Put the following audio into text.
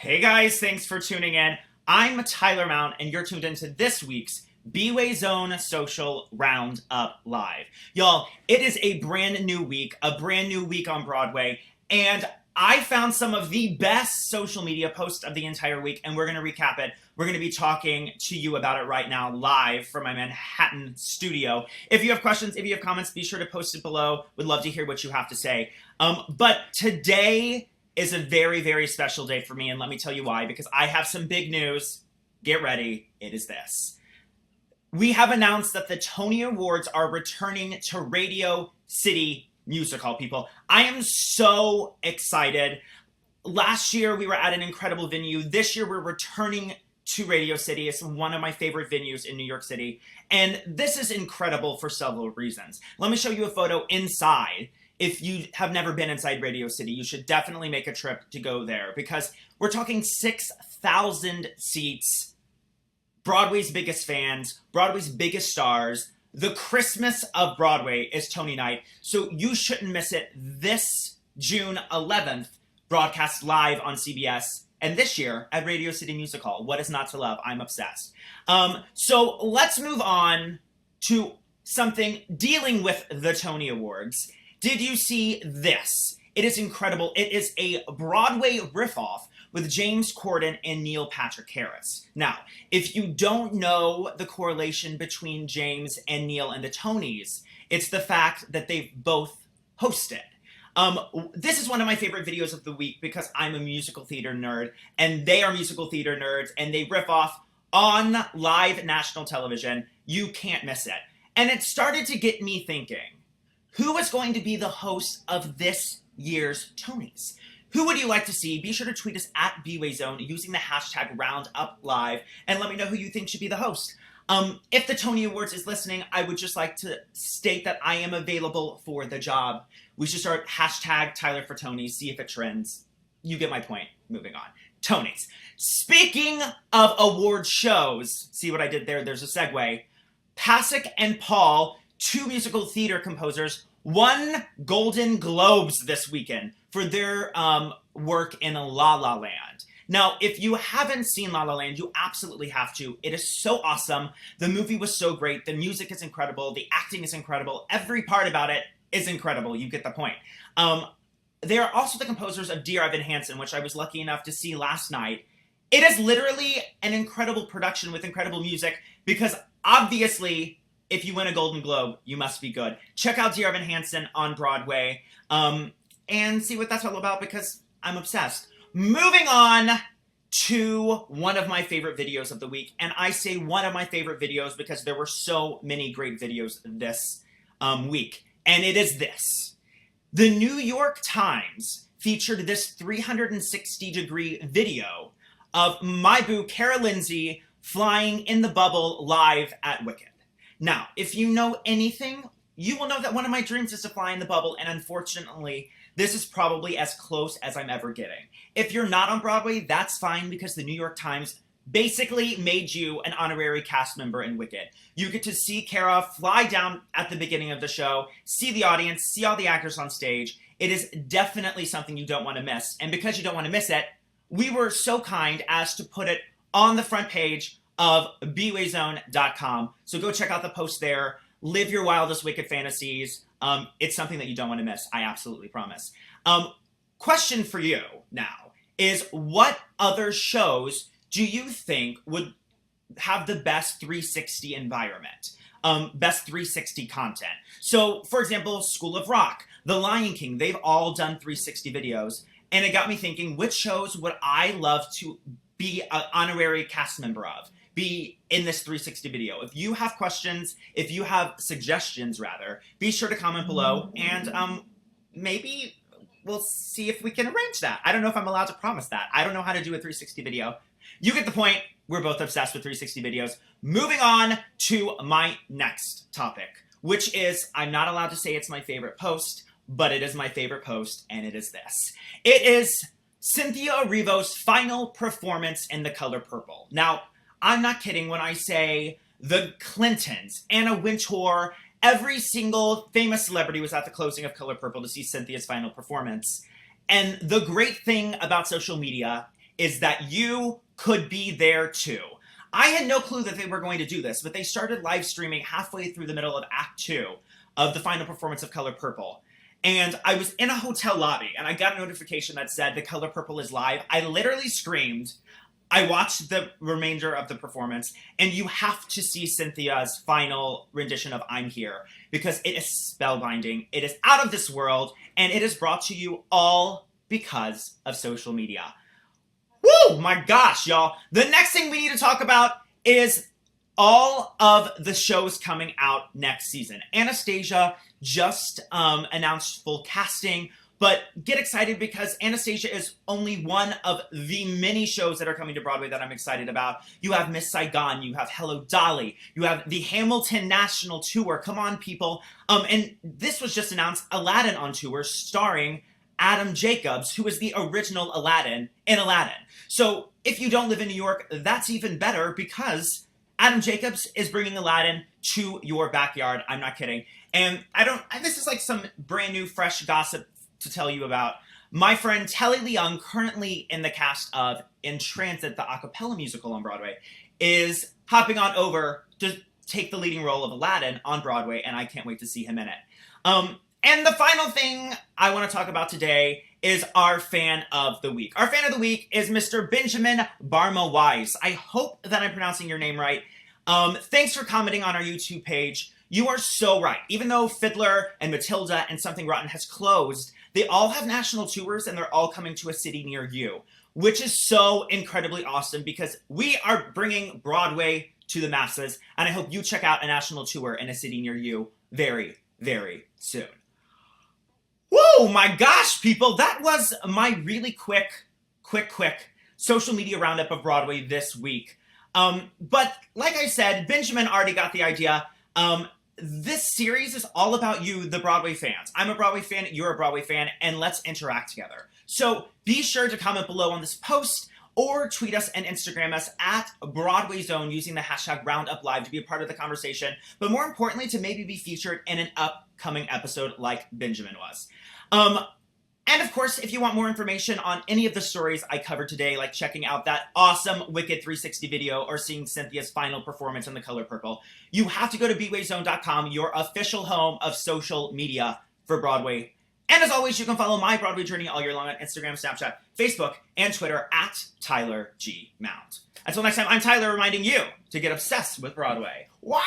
Hey guys, thanks for tuning in. I'm Tyler Mount, and you're tuned into this week's B-Way Zone Social Roundup Live. Y'all, it is a brand new week on Broadway, and I found some of the best social media posts of the entire week, and we're going to recap it. We're going to be talking to you about it right now, live from my Manhattan studio. If you have questions, if you have comments, be sure to post it below. Would love to hear what you have to say. But today is a very, very special day for me, and let me tell you why, because I have some big news. Get ready. It is this. We have announced that the Tony Awards are returning to Radio City Music Hall, people. I am so excited. Last year, we were at an incredible venue. This year, we're returning to Radio City. It's one of my favorite venues in New York City, and this is incredible for several reasons. Let me show you a photo inside. If you have never been inside Radio City, you should definitely make a trip to go there because we're talking 6,000 seats, Broadway's biggest fans, Broadway's biggest stars. The Christmas of Broadway is Tony Night, so you shouldn't miss it. This June 11th, broadcast live on CBS, and this year at Radio City Music Hall. What is not to love? I'm obsessed. So let's move on to something dealing with the Tony Awards. Did you see this? It is incredible. It is a Broadway riff-off with James Corden and Neil Patrick Harris. Now, if you don't know the correlation between James and Neil and the Tonys, it's the fact that they've both hosted. This is one of my favorite videos of the week because I'm a musical theater nerd, and they are musical theater nerds, and they riff off on live national television. You can't miss it. And it started to get me thinking, who is going to be the host of this year's Tonys? Who would you like to see? Be sure to tweet us at BWayZone using the hashtag RoundUpLive and let me know who you think should be the host. If the Tony Awards is listening, I would just like to state that I am available for the job. We should start hashtag Tyler for Tony, see if it trends. You get my point. Moving on. Tonys. Speaking of award shows, see what I did there? There's a segue. Pasek and Paul, two musical theater composers, won Golden Globes this weekend for their work in La La Land. Now, if you haven't seen La La Land, you absolutely have to. It is so awesome. The movie was so great. The music is incredible. The acting is incredible. Every part about it is incredible. You get the point. They are also the composers of Dear Evan Hansen, which I was lucky enough to see last night. It is literally an incredible production with incredible music because obviously, if you win a Golden Globe, you must be good. Check out Dear Evan Hansen on Broadway and see what that's all about because I'm obsessed. Moving on to one of my favorite videos of the week. And I say one of my favorite videos because there were so many great videos this week. And it is this. The New York Times featured this 360-degree video of my boo, Cara Lindsay, flying in the bubble live at Wicked. Now, if you know anything, you will know that one of my dreams is to fly in the bubble, and unfortunately, this is probably as close as I'm ever getting. If you're not on Broadway, that's fine because the New York Times basically made you an honorary cast member in Wicked. You get to see Cara fly down at the beginning of the show, see the audience, see all the actors on stage. It is definitely something you don't want to miss, and because you don't want to miss it, we were so kind as to put it on the front page of BWayZone.com. So go check out the post there. Live your wildest Wicked fantasies. It's something that you don't want to miss. I absolutely promise. Question for you now is, what other shows do you think would have the best 360 environment? Best 360 content? So, for example, School of Rock, The Lion King, they've all done 360 videos. And it got me thinking, which shows would I love to be an honorary cast member of? Be in this 360 video. If you have questions, if you have suggestions rather, be sure to comment below and maybe we'll see if we can arrange that. I don't know if I'm allowed to promise that. I don't know how to do a 360 video. You get the point. We're both obsessed with 360 videos. Moving on to my next topic, which is, I'm not allowed to say it's my favorite post, but it is my favorite post, and it is this. It is Cynthia Erivo's final performance in The Color Purple. Now, I'm not kidding when I say the Clintons, Anna Wintour, every single famous celebrity was at the closing of Color Purple to see Cynthia's final performance. And the great thing about social media is that you could be there too. I had no clue that they were going to do this, but they started live streaming halfway through the middle of Act 2 of the final performance of Color Purple. And I was in a hotel lobby, and I got a notification that said The Color Purple is live. I literally screamed. I watched the remainder of the performance, and you have to see Cynthia's final rendition of I'm Here, because it is spellbinding, it is out of this world, and it is brought to you all because of social media. Woo! My gosh, y'all. The next thing we need to talk about is all of the shows coming out next season. Anastasia just announced full casting. But get excited because Anastasia is only one of the many shows that are coming to Broadway that I'm excited about. You have Miss Saigon, you have Hello Dolly, you have the Hamilton National Tour. Come on, people. And this was just announced, Aladdin on tour, starring Adam Jacobs, who is the original Aladdin in Aladdin. So if you don't live in New York, that's even better because Adam Jacobs is bringing Aladdin to your backyard. I'm not kidding. And this is like some brand new, fresh gossip to tell you about. My friend Telly Leung, currently in the cast of In Transit, the a cappella musical on Broadway, is hopping on over to take the leading role of Aladdin on Broadway, and I can't wait to see him in it. And the final thing I want to talk about today is our fan of the week. Our fan of the week is Mr. Benjamin Barma Wise. I hope that I'm pronouncing your name right. Thanks for commenting on our YouTube page. You are so right. Even though Fiddler and Matilda and Something Rotten has closed, they all have national tours and they're all coming to a city near you, which is so incredibly awesome because we are bringing Broadway to the masses, and I hope you check out a national tour in a city near you very, very soon. Whoa, my gosh, people, that was my really quick social media roundup of Broadway this week. But like I said, Benjamin already got the idea. This series is all about you, the Broadway fans. I'm a Broadway fan, you're a Broadway fan, and let's interact together. So be sure to comment below on this post or tweet us and Instagram us at Broadway Zone using the hashtag Roundup Live to be a part of the conversation, but more importantly, to maybe be featured in an upcoming episode like Benjamin was. And of course, if you want more information on any of the stories I covered today, like checking out that awesome Wicked 360 video or seeing Cynthia's final performance in The Color Purple, you have to go to bwayzone.com, your official home of social media for Broadway. And as always, you can follow my Broadway journey all year long on Instagram, Snapchat, Facebook, and Twitter at Tyler G. Mount. Until next time, I'm Tyler reminding you to get obsessed with Broadway. Wow!